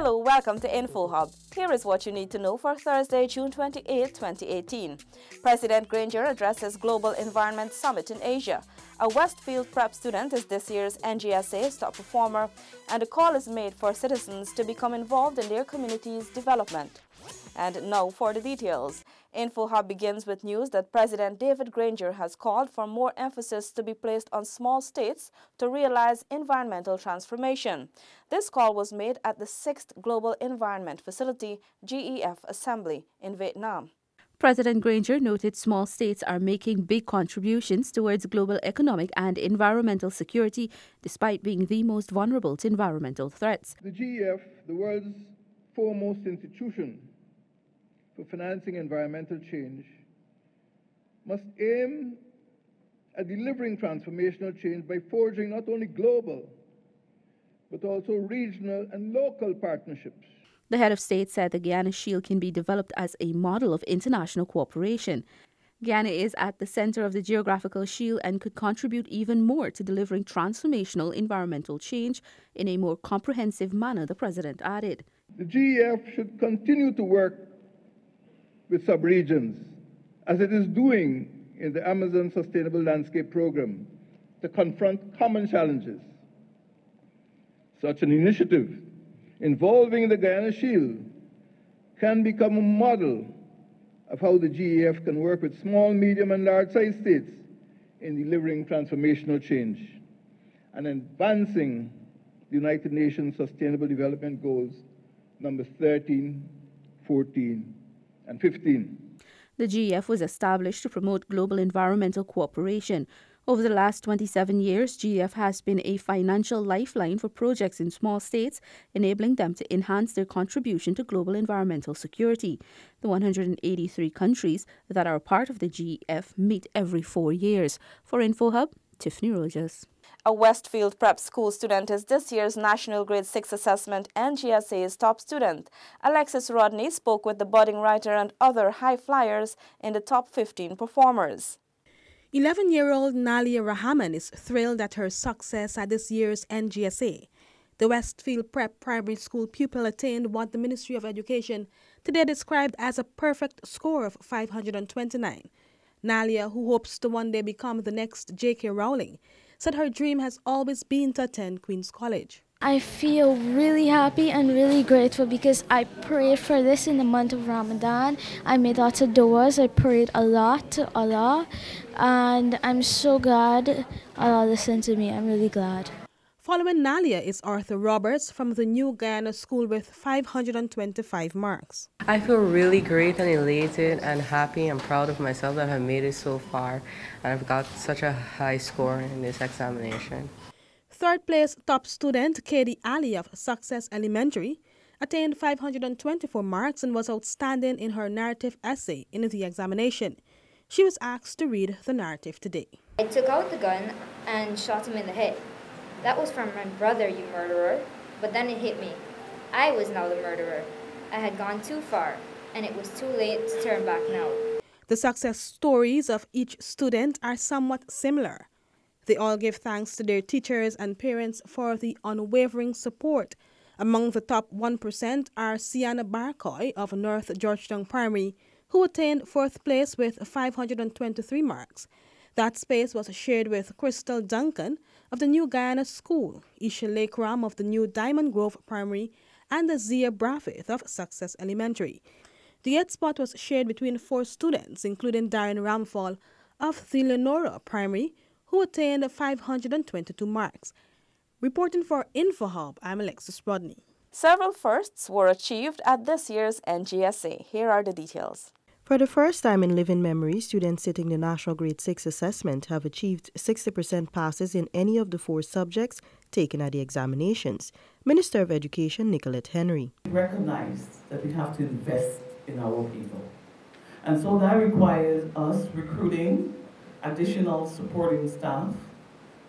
Hello, welcome to InfoHub. Here is what you need to know for Thursday, June 28, 2018. President Granger addresses Global Environment Summit in Asia. A Westfield Prep student is this year's NGSA's top performer, and a call is made for citizens to become involved in their community's development. And now for the details. InfoHub begins with news that President David Granger has called for more emphasis to be placed on small states to realize environmental transformation. This call was made at the 6th Global Environment Facility, GEF Assembly in Vietnam. President Granger noted small states are making big contributions towards global economic and environmental security, despite being the most vulnerable to environmental threats. The GEF, the world's foremost institution for financing environmental change, must aim at delivering transformational change by forging not only global, but also regional and local partnerships. The head of state said the Guyana Shield can be developed as a model of international cooperation. Guyana is at the center of the geographical shield and could contribute even more to delivering transformational environmental change in a more comprehensive manner, the president added. The GEF should continue to work with subregions, as it is doing in the Amazon Sustainable Landscape Program, to confront common challenges. Such an initiative involving the Guyana Shield can become a model of how the GEF can work with small, medium, and large-sized states in delivering transformational change and advancing the United Nations Sustainable Development Goals number 13, 14, and 15. The GEF was established to promote global environmental cooperation. Over the last 27 years, GEF has been a financial lifeline for projects in small states, enabling them to enhance their contribution to global environmental security. The 183 countries that are part of the GEF meet every 4 years. For InfoHub, Tiffany Rogers. A Westfield Prep school student is this year's National Grade 6 Assessment NGSA's top student. Alexis Rodney spoke with the budding writer and other high flyers in the top 15 performers. 11-year-old Nalia Rahman is thrilled at her success at this year's NGSA. The Westfield Prep primary school pupil attained what the Ministry of Education today described as a perfect score of 529. Nalia, who hopes to one day become the next J.K. Rowling, said her dream has always been to attend Queen's College. I feel really happy and really grateful because I prayed for this in the month of Ramadan. I made lots of du'as. I prayed a lot to Allah, and I'm so glad Allah listened to me. I'm really glad. Following Nalia is Arthur Roberts from the New Guyana School with 525 marks. I feel really great and elated and happy and proud of myself that I've made it so far and I've got such a high score in this examination. Third place top student Katie Ali of Success Elementary attained 524 marks and was outstanding in her narrative essay in the examination. She was asked to read the narrative today. I took out the gun and shot him in the head. That was from my brother, you murderer. But then it hit me. I was now the murderer. I had gone too far, and it was too late to turn back now. The success stories of each student are somewhat similar. They all give thanks to their teachers and parents for the unwavering support. Among the top 1% are Sienna Barcoy of North Georgetown Primary, who attained 4th place with 523 marks. That space was shared with Crystal Duncan of the New Guyana School, Isha Lakeram of the New Diamond Grove Primary, and Zia Braffith of Success Elementary. The 8th spot was shared between 4 students, including Darren Ramfall of the Lenora Primary, who attained 522 marks. Reporting for InfoHub, I'm Alexis Rodney. Several firsts were achieved at this year's NGSA. Here are the details. For the first time in living memory, students sitting the National Grade 6 Assessment have achieved 60% passes in any of the 4 subjects taken at the examinations. Minister of Education Nicolette Henry. We recognize that we have to invest in our people. And so that requires us recruiting additional supporting staff,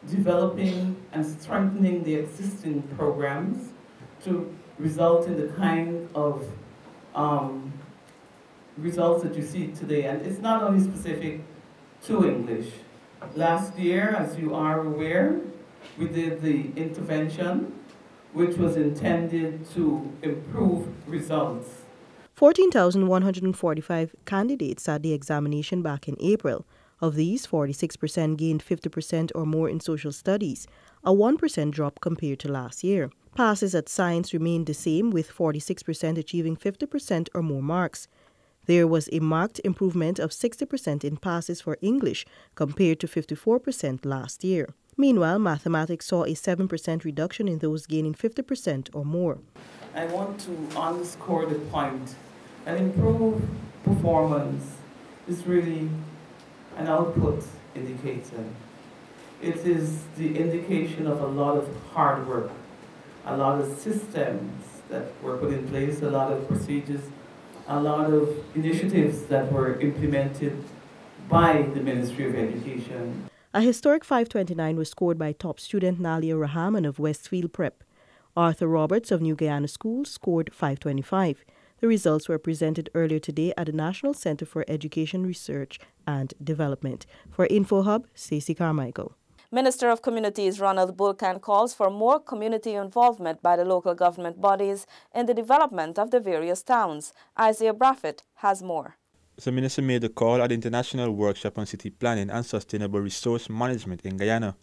developing and strengthening the existing programs to result in the kind of results that you see today. And it's not only specific to English. Last year, as you are aware, we did the intervention which was intended to improve results. 14,145 candidates sat the examination back in April. Of these, 46% gained 50% or more in social studies, a 1% drop compared to last year. Passes at science remained the same, with 46% achieving 50% or more marks. There was a marked improvement of 60% in passes for English compared to 54% last year. Meanwhile, mathematics saw a 7% reduction in those gaining 50% or more. I want to underscore the point. An improved performance is really an output indicator. It is the indication of a lot of hard work, a lot of systems that were put in place, a lot of procedures, a lot of initiatives that were implemented by the Ministry of Education. A historic 529 was scored by top student Nalia Rahman of Westfield Prep. Arthur Roberts of New Guyana School scored 525. The results were presented earlier today at the National Center for Education Research and Development. For InfoHub, Stacey Carmichael. Minister of Communities Ronald Bulkan calls for more community involvement by the local government bodies in the development of the various towns. Isaiah Braffett has more. The minister made the call at the International Workshop on City Planning and Sustainable Resource Management in Guyana.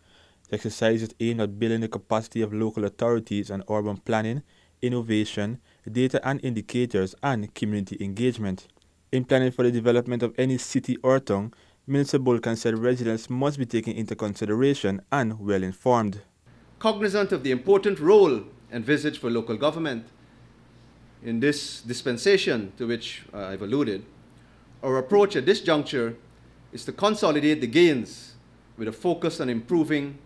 The exercise is aimed at building the capacity of local authorities on urban planning, innovation, data and indicators, and community engagement. In planning for the development of any city or town, Minister Bulkan said residents must be taken into consideration and well informed. Cognizant of the important role envisaged for local government in this dispensation to which I've alluded, our approach at this juncture is to consolidate the gains with a focus on improving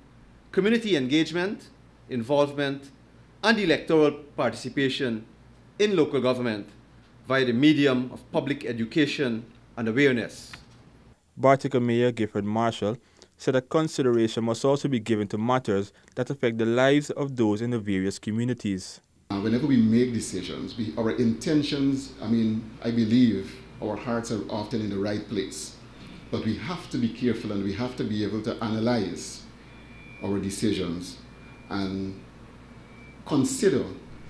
community engagement, involvement, and electoral participation in local government via the medium of public education and awareness. Bartica Mayor Gifford Marshall said that consideration must also be given to matters that affect the lives of those in the various communities. Whenever we make decisions, our intentions, I believe our hearts are often in the right place. But we have to be careful and we have to be able to analyze our decisions and consider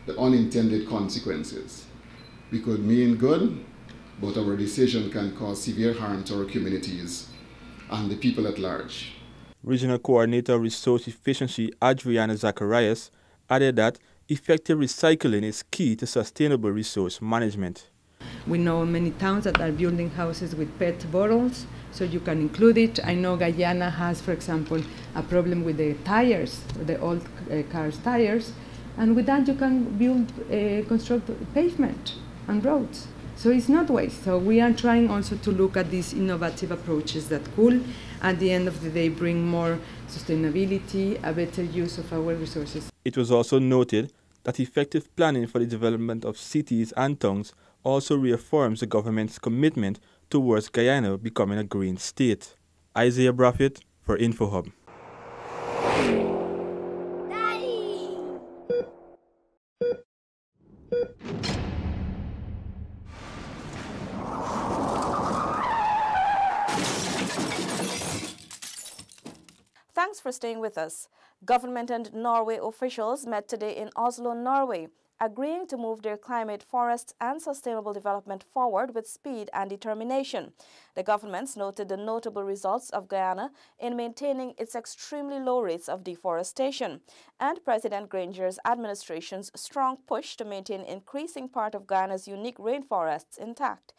the unintended consequences. We could mean good, but our decision can cause severe harm to our communities and the people at large. Regional Coordinator of Resource Efficiency Adriana Zacharias added that effective recycling is key to sustainable resource management. We know many towns that are building houses with PET bottles, so you can include it. I know Guyana has, for example, a problem with the tires, the old cars' tires, and with that you can build, construct pavement and roads. So it's not waste. So we are trying also to look at these innovative approaches that could, at the end of the day, bring more sustainability, a better use of our resources. It was also noted that effective planning for the development of cities and towns also reaffirms the government's commitment towards Guyana becoming a green state. Isaiah Braffett for InfoHub. Thanks for staying with us. Government and Norway officials met today in Oslo, Norway, agreeing to move their climate, forests and sustainable development forward with speed and determination. The governments noted the notable results of Guyana in maintaining its extremely low rates of deforestation and President Granger's administration's strong push to maintain increasing part of Guyana's unique rainforests intact.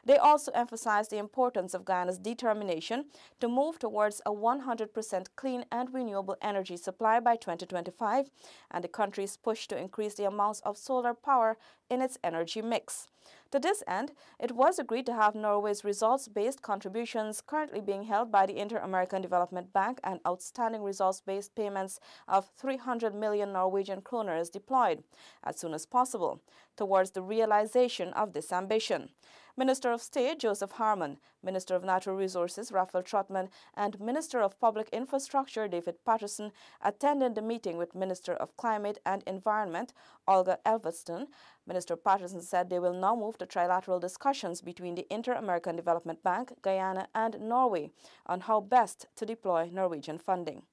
They also emphasized the importance of Guyana's determination to move towards a 100% clean and renewable energy supply by 2025 and the country's push to increase the amounts of solar power in its energy mix. To this end, it was agreed to have Norway's results-based contributions currently being held by the Inter-American Development Bank and outstanding results-based payments of 300 million Norwegian kroners deployed as soon as possible towards the realization of this ambition. Minister of State Joseph Harmon, Minister of Natural Resources Raphael Trotman, and Minister of Public Infrastructure David Patterson attended the meeting with Minister of Climate and Environment Olga Elveston. Minister Patterson said they will now move to trilateral discussions between the Inter-American Development Bank, Guyana and Norway on how best to deploy Norwegian funding.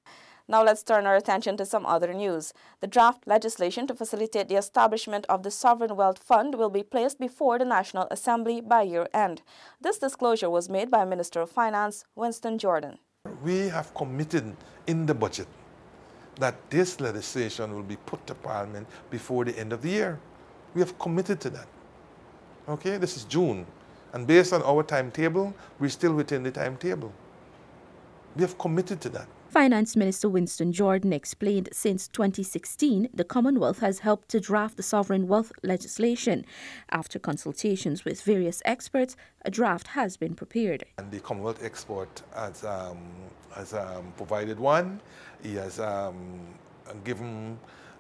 Now let's turn our attention to some other news. The draft legislation to facilitate the establishment of the Sovereign Wealth Fund will be placed before the National Assembly by year end. This disclosure was made by Minister of Finance Winston Jordan. We have committed in the budget that this legislation will be put to Parliament before the end of the year. We have committed to that. Okay, this is June. And based on our timetable, we're still within the timetable. We have committed to that. Finance Minister Winston Jordan explained since 2016, the Commonwealth has helped to draft the sovereign wealth legislation. After consultations with various experts, a draft has been prepared. And the Commonwealth expert has provided one. He has given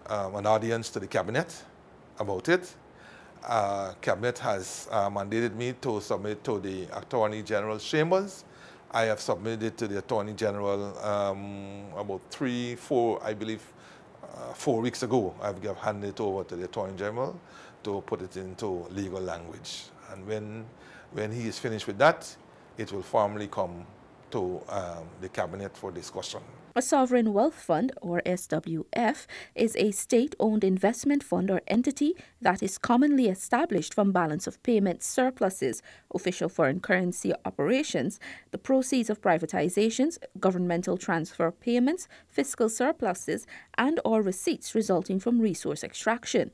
an audience to the Cabinet about it. Cabinet has mandated me to submit to the Attorney General's chambers. I have submitted to the Attorney General about 4 weeks ago. I've handed it over to the Attorney General to put it into legal language. And when he is finished with that, it will formally come to the Cabinet for discussion. A sovereign wealth fund, or SWF, is a state-owned investment fund or entity that is commonly established from balance of payments, surpluses, official foreign currency operations, the proceeds of privatizations, governmental transfer payments, fiscal surpluses, and/or receipts resulting from resource extraction.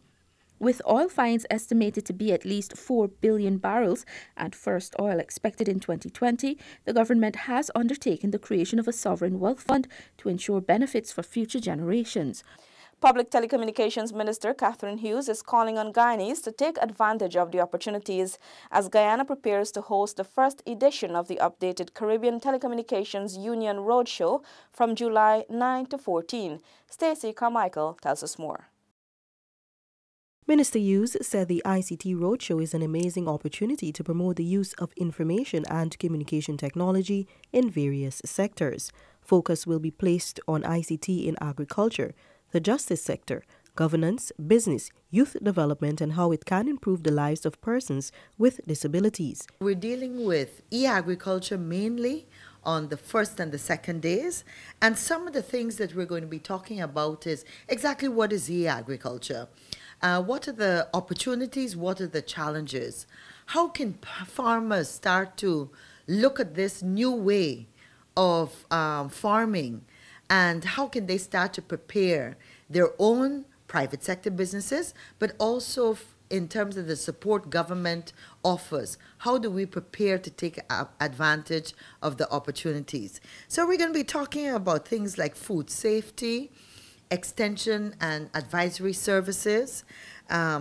With oil finds estimated to be at least 4 billion barrels and first oil expected in 2020, the government has undertaken the creation of a sovereign wealth fund to ensure benefits for future generations. Public Telecommunications Minister Catherine Hughes is calling on Guyanese to take advantage of the opportunities as Guyana prepares to host the first edition of the updated Caribbean Telecommunications Union Roadshow from July 9 to 14. Stacey Carmichael tells us more. Minister Hughes said the ICT Roadshow is an amazing opportunity to promote the use of information and communication technology in various sectors. Focus will be placed on ICT in agriculture, the justice sector, governance, business, youth development, and how it can improve the lives of persons with disabilities. We're dealing with e-agriculture mainly on the first and the second days, and some of the things that we're going to be talking about is exactly what is e-agriculture. What are the opportunities? What are the challenges? How can farmers start to look at this new way of farming, and how can they start to prepare their own private sector businesses, but also in terms of the support government offers? How do we prepare to take advantage of the opportunities? So we're going to be talking about things like food safety, extension and advisory services,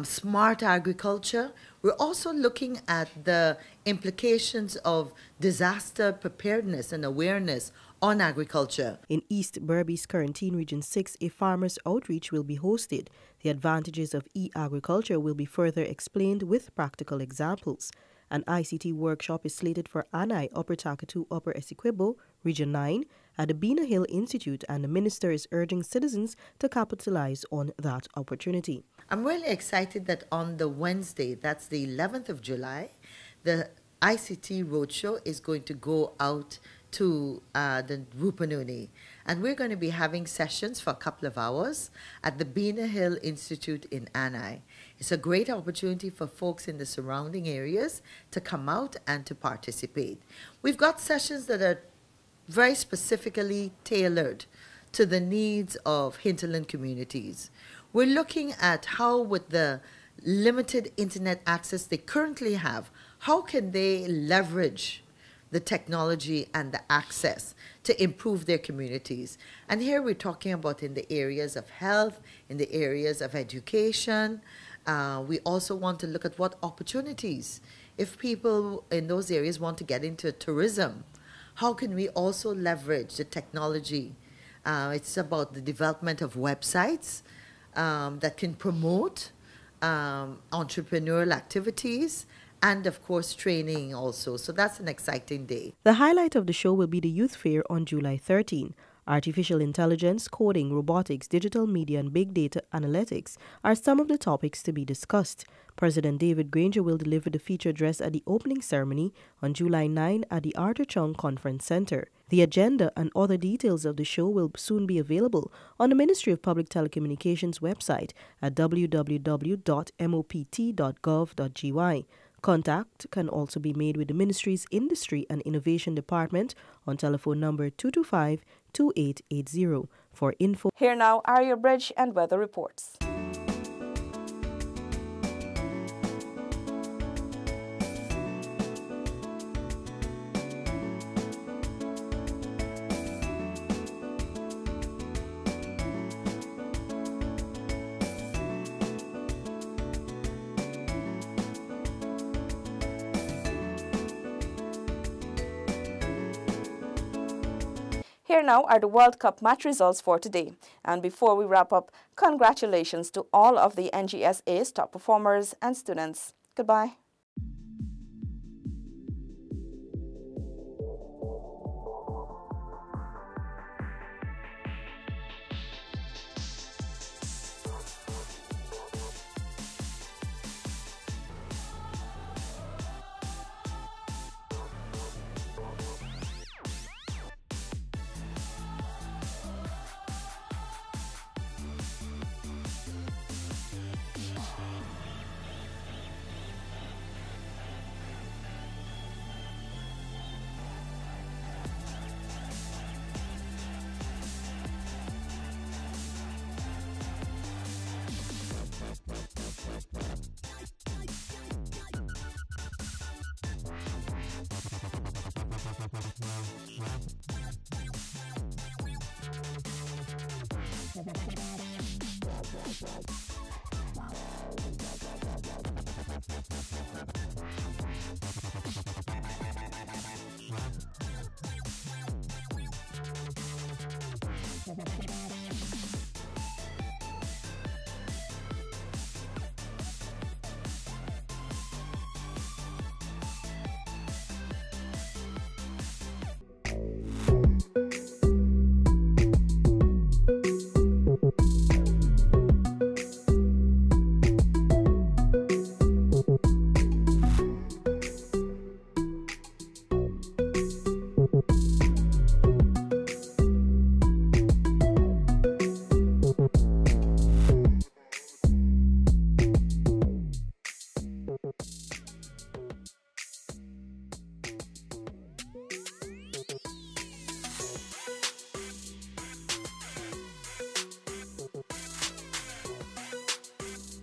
smart agriculture. We're also looking at the implications of disaster preparedness and awareness on agriculture. In East Berbice Quarantine Region 6, a farmers' outreach will be hosted. The advantages of e-agriculture will be further explained with practical examples. An ICT workshop is slated for Anai, Upper Takatu, Upper Essequibo, Region 9, at the Bena Hill Institute, and the minister is urging citizens to capitalize on that opportunity. I'm really excited that on the Wednesday, that's the 11th of July, the ICT Roadshow is going to go out to the Rupununi. And we're going to be having sessions for a couple of hours at the Bena Hill Institute in Anai. It's a great opportunity for folks in the surrounding areas to come out and to participate. We've got sessions that are very specifically tailored to the needs of hinterland communities. We're looking at how, with the limited internet access they currently have, how can they leverage the technology and the access to improve their communities. And here we're talking about in the areas of health, in the areas of education. We also want to look at what opportunities, if people in those areas want to get into tourism, how can we also leverage the technology? It's about the development of websites that can promote entrepreneurial activities, and of course training also. So that's an exciting day. The highlight of the show will be the youth fair on July 13. Artificial intelligence, coding, robotics, digital media, and big data analytics are some of the topics to be discussed. President David Granger will deliver the feature address at the opening ceremony on July 9 at the Arthur Chung Conference Center. The agenda and other details of the show will soon be available on the Ministry of Public Telecommunications website at www.mopt.gov.gy. Contact can also be made with the Ministry's Industry and Innovation Department on telephone number 225-2880 for info. Here now are your bridge and weather reports. Here now are the World Cup match results for today. And before we wrap up, congratulations to all of the NGSA's top performers and students. Goodbye. Thank you.